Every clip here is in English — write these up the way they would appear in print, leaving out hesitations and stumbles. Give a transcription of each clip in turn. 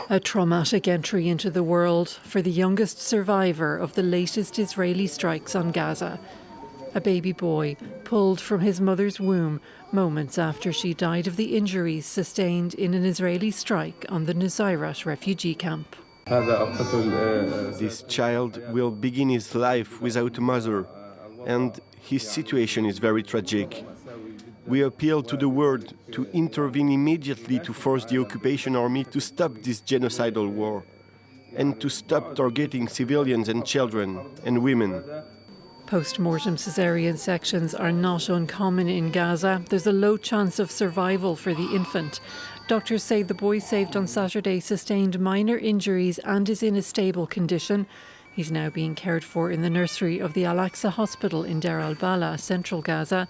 A traumatic entry into the world for the youngest survivor of the latest Israeli strikes on Gaza. A baby boy pulled from his mother's womb moments after she died of the injuries sustained in an Israeli strike on the Nusayrat refugee camp. This child will begin his life without a mother, and his situation is very tragic. We appeal to the world to intervene immediately to force the occupation army to stop this genocidal war and to stop targeting civilians and children and women. Post-mortem caesarean sections are not uncommon in Gaza. There's a low chance of survival for the infant. Doctors say the boy saved on Saturday sustained minor injuries and is in a stable condition. He's now being cared for in the nursery of the Al-Aqsa Hospital in Deir al-Balah, central Gaza.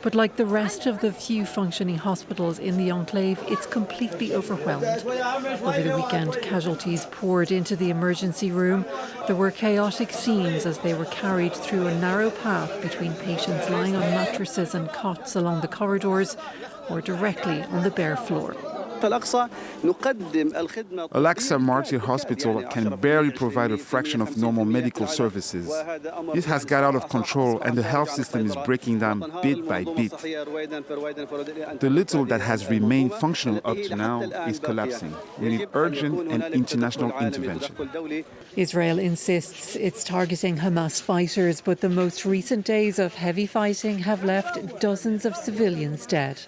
But like the rest of the few functioning hospitals in the enclave, it's completely overwhelmed. Over the weekend, casualties poured into the emergency room. There were chaotic scenes as they were carried through a narrow path between patients lying on mattresses and cots along the corridors or directly on the bare floor. Al-Aqsa Martyr Hospital can barely provide a fraction of normal medical services. This has got out of control and the health system is breaking down bit by bit. The little that has remained functional up to now is collapsing. We need urgent and international intervention. Israel insists it's targeting Hamas fighters, but the most recent days of heavy fighting have left dozens of civilians dead.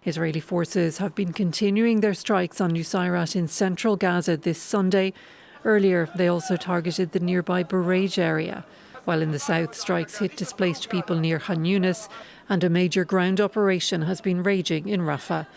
Israeli forces have been continuing their strikes on Nusayrat in central Gaza this Sunday. Earlier, they also targeted the nearby Bureij area, while in the south, strikes hit displaced people near Khan Yunis, and a major ground operation has been raging in Rafah.